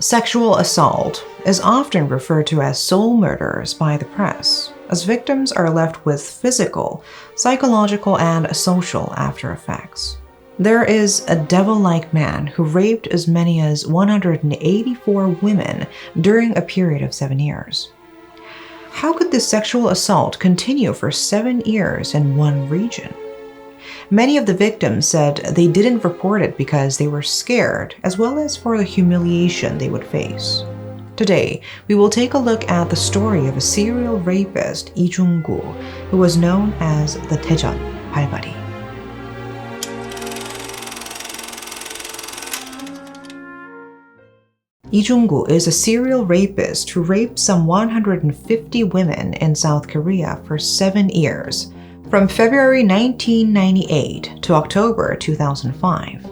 Sexual assault is often referred to as soul murders by the press, as victims are left with physical, psychological, and social after effects. There is a devil-like man who raped as many as 184 women during a period of 7 years. How could this sexual assault continue for 7 years in one region? Many of the victims said they didn't report it because they were scared, as well as for the humiliation they would face. Today, we will take a look at the story of a serial rapist, Lee Jung-gu, who was known as the Daejeon Balbari. Lee Jung-gu is a serial rapist who raped some 150 women in South Korea for 7 years, from February 1998 to October 2005.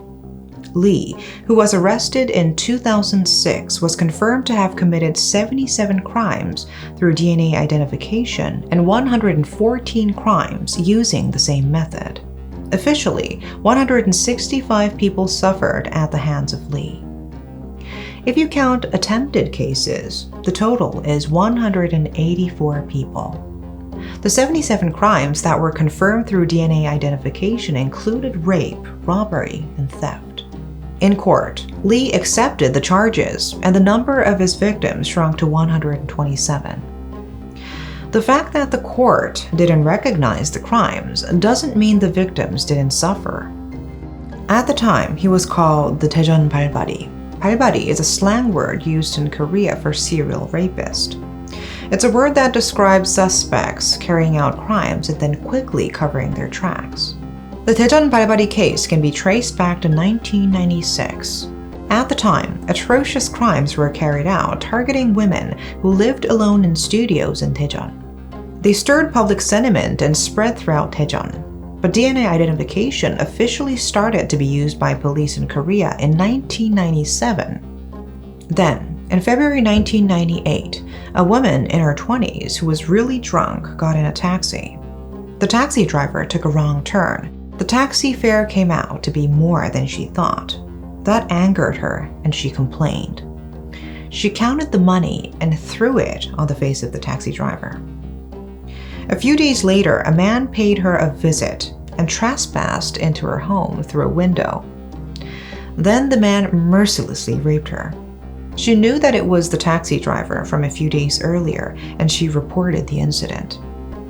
Lee, who was arrested in 2006, was confirmed to have committed 77 crimes through DNA identification and 114 crimes using the same method. Officially, 165 people suffered at the hands of Lee. If you count attempted cases, the total is 184 people. The 77 crimes that were confirmed through DNA identification included rape, robbery, and theft. In court, Lee accepted the charges, and the number of his victims shrunk to 127. The fact that the court didn't recognize the crimes doesn't mean the victims didn't suffer. At the time, he was called the Daejeon Balbari. Balbari is a slang word used in Korea for serial rapist. It's a word that describes suspects carrying out crimes and then quickly covering their tracks. The Daejeon Balbari case can be traced back to 1996. At the time, atrocious crimes were carried out targeting women who lived alone in studios in Daejeon. They stirred public sentiment and spread throughout Daejeon. But DNA identification officially started to be used by police in Korea in 1997. Then, in February 1998, a woman in her 20s who was really drunk got in a taxi. The taxi driver took a wrong turn. The taxi fare came out to be more than she thought. That angered her, and she complained. She counted the money and threw it on the face of the taxi driver. A few days later, a man paid her a visit and trespassed into her home through a window. Then the man mercilessly raped her. She knew that it was the taxi driver from a few days earlier, and she reported the incident.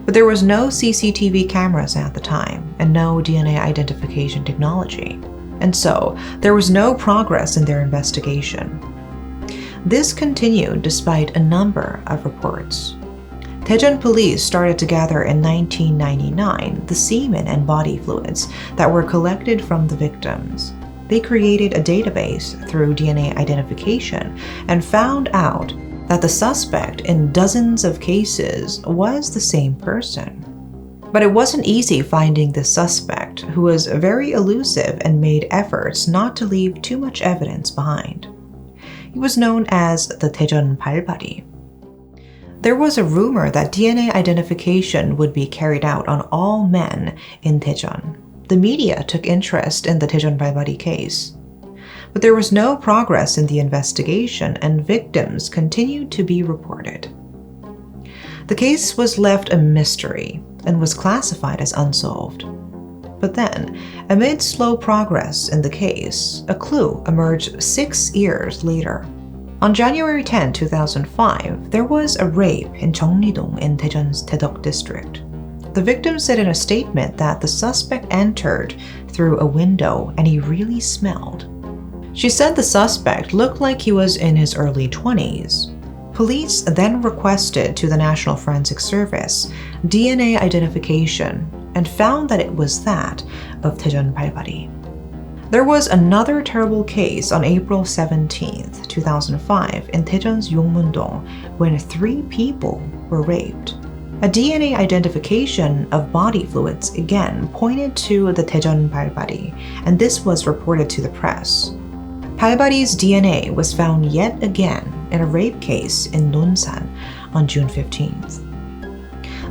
But there was no CCTV cameras at the time and no DNA identification technology. And so, there was no progress in their investigation. This continued despite a number of reports. Daejeon police started to gather in 1999 the semen and body fluids that were collected from the victims. They created a database through DNA identification and found out that the suspect in dozens of cases was the same person. But it wasn't easy finding the suspect, who was very elusive and made efforts not to leave too much evidence behind. He was known as the Daejeon Balbari. There was a rumor that DNA identification would be carried out on all men in Daejeon. The media took interest in the Daejeon Balbari case. But there was no progress in the investigation, and victims continued to be reported. The case was left a mystery and was classified as unsolved. But then, amid slow progress in the case, a clue emerged 6 years later. On January 10, 2005, there was a rape in Jeongni-dong in Daejeon's Daedok district. The victim said in a statement that the suspect entered through a window and he really smelled. She said the suspect looked like he was in his early 20s. Police then requested to the National Forensic Service DNA identification and found that it was that of Daejeon Balbari. There was another terrible case on April 17, 2005 in Daejeon's Yongmun-dong when 3 people were raped. A DNA identification of body fluids again pointed to the Daejeon Balbari, and this was reported to the press. Balbari's DNA was found yet again in a rape case in Nonsan on June 15th.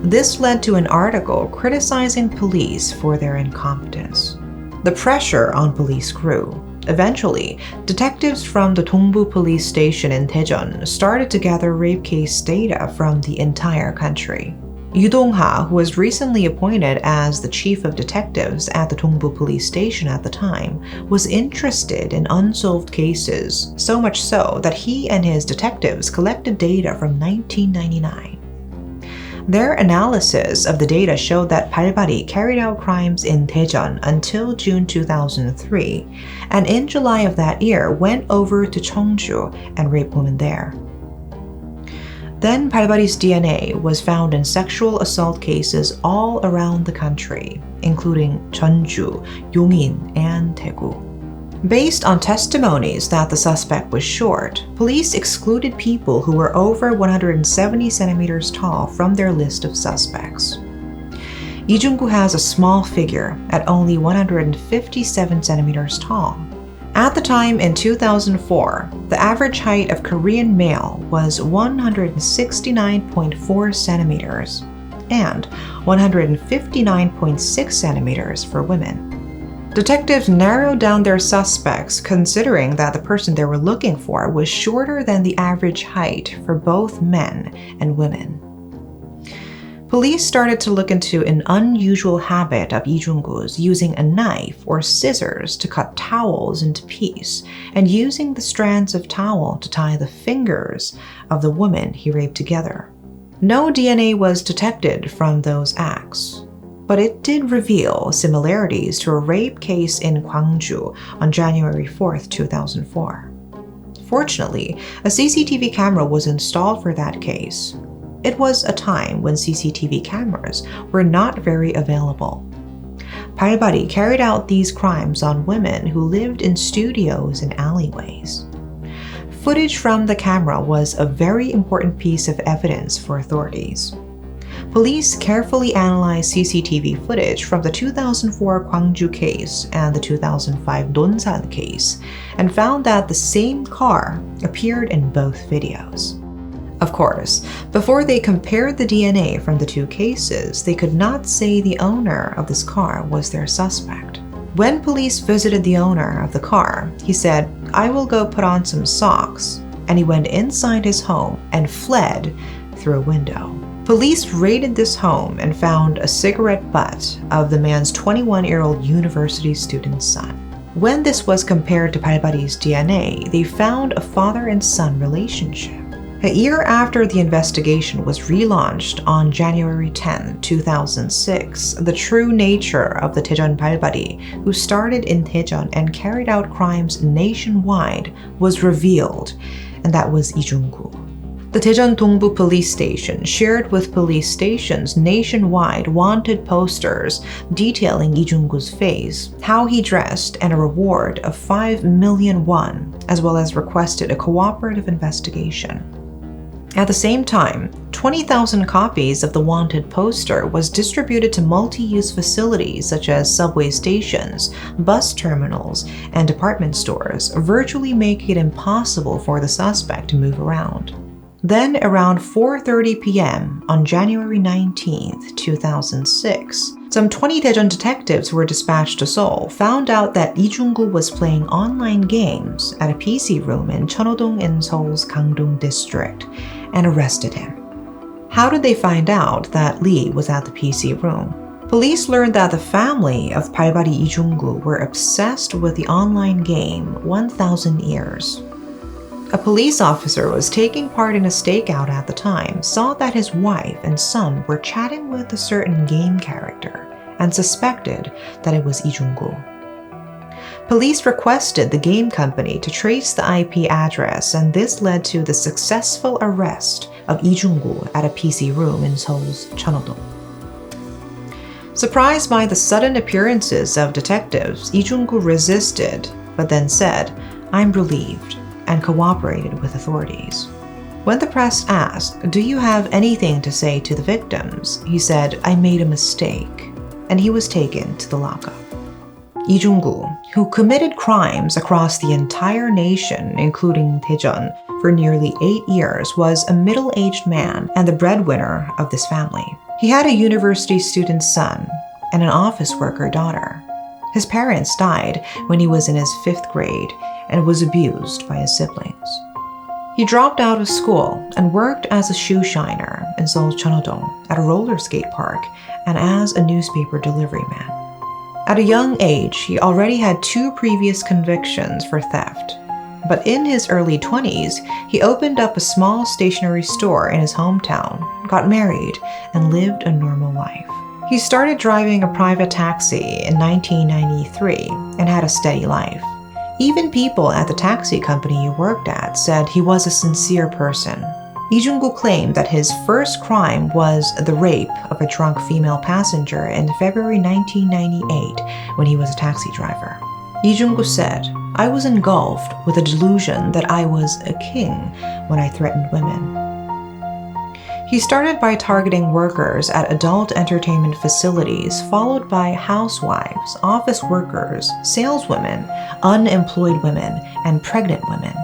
This led to an article criticizing police for their incompetence. The pressure on police grew. Eventually, detectives from the Dongbu police station in Daejeon started to gather rape case data from the entire country. Yu Dong-ha, who was recently appointed as the chief of detectives at the Dongbu police station at the time, was interested in unsolved cases, so much so that he and his detectives collected data from 1999. Their analysis of the data showed that Balbari carried out crimes in Daejeon until June 2003, and in July of that year went over to Cheongju and raped women there. Then Balbari's DNA was found in sexual assault cases all around the country, including Jeonju, Yongin, and Daegu. Based on testimonies that the suspect was short, police excluded people who were over 170 centimeters tall from their list of suspects. Lee Jung-gu has a small figure at only 157 centimeters tall. At the time in 2004, the average height of Korean male was 169.4 centimeters and 159.6 centimeters for women. Detectives narrowed down their suspects considering that the person they were looking for was shorter than the average height for both men and women. Police started to look into an unusual habit of Lee Jung-gu's using a knife or scissors to cut towels into pieces and using the strands of towel to tie the fingers of the woman he raped together. No DNA was detected from those acts, but it did reveal similarities to a rape case in Gwangju on January 4, 2004. Fortunately, a CCTV camera was installed for that case. It was a time when CCTV cameras were not very available. Balbari carried out these crimes on women who lived in studios and alleyways. Footage from the camera was a very important piece of evidence for authorities. Police carefully analyzed CCTV footage from the 2004 Gwangju case and the 2005 Nonsan case and found that the same car appeared in both videos. Of course, before they compared the DNA from the two cases, they could not say the owner of this car was their suspect. When police visited the owner of the car, he said, "I will go put on some socks," and he went inside his home and fled through a window. Police raided this home and found a cigarette butt of the man's 21-year-old university student son. When this was compared to Balbari's DNA, they found a father and son relationship. A year after the investigation was relaunched on January 10, 2006, the true nature of the Daejeon Balbari, who started in Daejeon and carried out crimes nationwide, was revealed, and that was Lee Jung-gu. The Daejeon Dongbu police station shared with police stations nationwide wanted posters detailing Lee Jung-gu's face, how he dressed, and a reward of 5 million won, as well as requested a cooperative investigation. At the same time, 20,000 copies of the wanted poster was distributed to multi-use facilities such as subway stations, bus terminals, and department stores, virtually making it impossible for the suspect to move around. Then, around 4:30 p.m. on January 19, 2006, some 20 Daejeon detectives who were dispatched to Seoul found out that Lee Jung-gu was playing online games at a PC room in Cheonho-dong in Seoul's Gangdong district and arrested him. How did they find out that Lee was at the PC room? Police learned that the family of Balbari Lee Jung-gu were obsessed with the online game 1000 Years. A police officer was taking part in a stakeout at the time, saw that his wife and son were chatting with a certain game character, and suspected that it was Lee Jung-gu. Police requested the game company to trace the IP address, and this led to the successful arrest of Lee Jung-gu at a PC room in Seoul's Cheonho-dong. Surprised by the sudden appearances of detectives, Lee Jung-gu resisted, but then said, "I'm relieved," and cooperated with authorities. When the press asked, "Do you have anything to say to the victims?" he said, "I made a mistake," and he was taken to the lockup. Lee Jung-gu, who committed crimes across the entire nation, including Daejeon, for nearly 8 years, was a middle-aged man and the breadwinner of this family. He had a university student son and an office worker daughter. His parents died when he was in his 5th grade and was abused by his siblings. He dropped out of school and worked as a shoe shiner in Seoul's Cheonho-dong at a roller skate park and as a newspaper delivery man. At a young age, he already had 2 previous convictions for theft. But in his early 20s, he opened up a small stationery store in his hometown, got married, and lived a normal life. He started driving a private taxi in 1993 and had a steady life. Even people at the taxi company he worked at said he was a sincere person. Lee Jung-gu claimed that his first crime was the rape of a drunk female passenger in February 1998 when he was a taxi driver. Lee Jung-gu said, "I was engulfed with a delusion that I was a king when I threatened women." He started by targeting workers at adult entertainment facilities, followed by housewives, office workers, saleswomen, unemployed women, and pregnant women.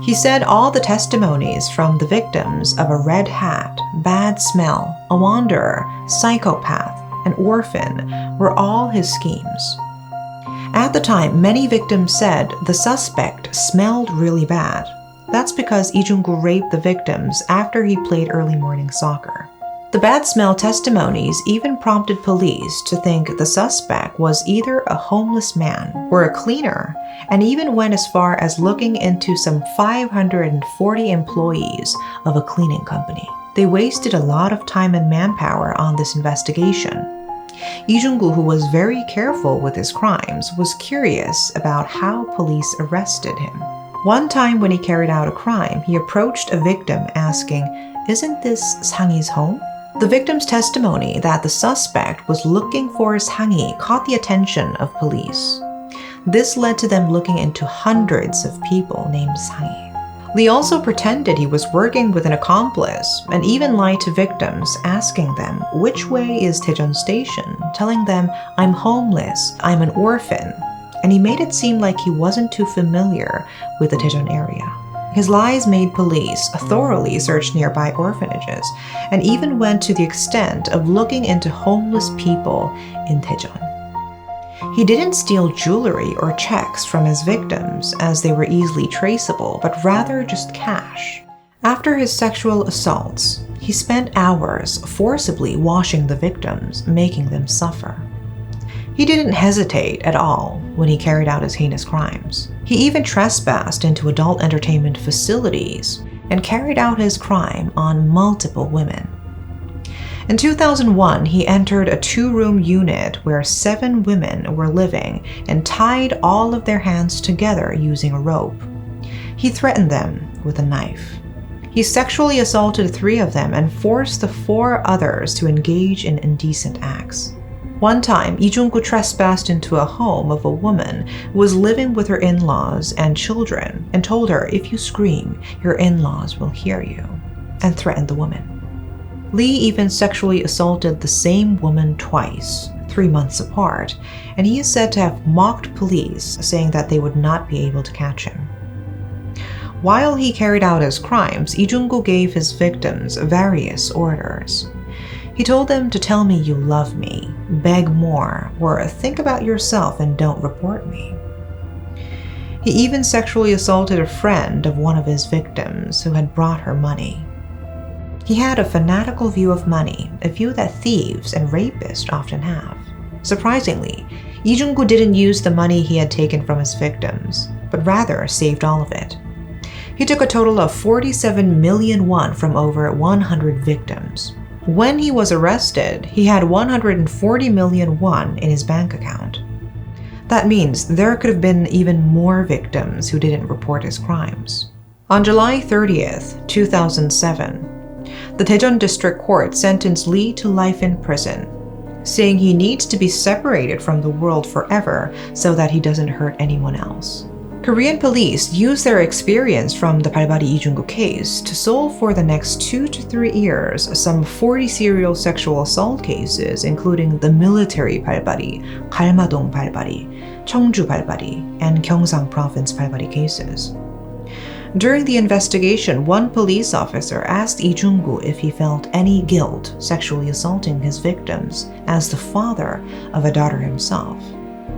He said all the testimonies from the victims of a red hat, bad smell, a wanderer, psychopath, and orphan were all his schemes. At the time, many victims said the suspect smelled really bad. That's because Lee Jung-gu raped the victims after he played early morning soccer. The bad smell testimonies even prompted police to think the suspect was either a homeless man or a cleaner, and even went as far as looking into some 540 employees of a cleaning company. They wasted a lot of time and manpower on this investigation. Lee Jung-gu, who was very careful with his crimes, was curious about how police arrested him. One time when he carried out a crime, he approached a victim asking, "Isn't this Sang-hee's home?" The victim's testimony that the suspect was looking for Sang-hee caught the attention of police. This led to them looking into hundreds of people named Sang-hee. Lee also pretended he was working with an accomplice and even lied to victims, asking them, "Which way is Daejeon Station?" telling them, "I'm homeless, I'm an orphan." And he made it seem like he wasn't too familiar with the Daejeon area. His lies made police thoroughly search nearby orphanages and even went to the extent of looking into homeless people in Daejeon. He didn't steal jewelry or checks from his victims, as they were easily traceable, but rather just cash. After his sexual assaults, he spent hours forcibly washing the victims, making them suffer. He didn't hesitate at all when he carried out his heinous crimes. He even trespassed into adult entertainment facilities and carried out his crime on multiple women. In 2001, he entered a 2-room unit where 7 women were living and tied all of their hands together using a rope. He threatened them with a knife. He sexually assaulted 3 of them and forced the 4 others to engage in indecent acts. One time, Lee Jung-gu trespassed into a home of a woman who was living with her in-laws and children and told her, "If you scream, your in-laws will hear you," and threatened the woman. Lee even sexually assaulted the same woman twice, 3 months apart, and he is said to have mocked police, saying that they would not be able to catch him. While he carried out his crimes, Lee Jung-gu gave his victims various orders. He told them to tell me you love me, beg more, or think about yourself and don't report me. He even sexually assaulted a friend of one of his victims who had brought her money. He had a fanatical view of money, a view that thieves and rapists often have. Surprisingly, Lee Jung-gu didn't use the money he had taken from his victims, but rather saved all of it. He took a total of 47 million won from over 100 victims. When he was arrested, he had 140 million won in his bank account. That means there could have been even more victims who didn't report his crimes. On July 30th, 2007, the Daejeon District Court sentenced Lee to life in prison, saying he needs to be separated from the world forever so that he doesn't hurt anyone else. Korean police used their experience from the Balbari Lee Jung-gu case to solve for the next 2 to 3 years some 40 serial sexual assault cases, including the military Balbari, Galma-dong Balbari, Cheongju Balbari, and Gyeongsang Province Balbari cases. During the investigation, one police officer asked Lee Jung-gu if he felt any guilt sexually assaulting his victims as the father of a daughter himself.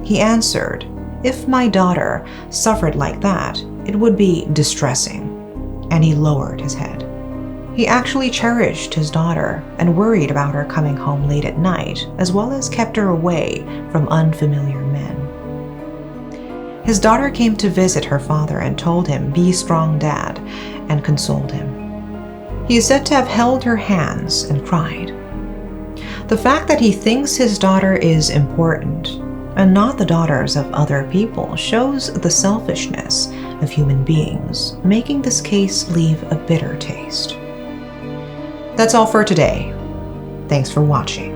He answered, "If my daughter suffered like that, it would be distressing." And he lowered his head. He actually cherished his daughter and worried about her coming home late at night, as well as kept her away from unfamiliar men. His daughter came to visit her father and told him, "Be strong, Dad," and consoled him. He is said to have held her hands and cried. The fact that he thinks his daughter is important and not the daughters of other people shows the selfishness of human beings, making this case leave a bitter taste. That's all for today. Thanks for watching.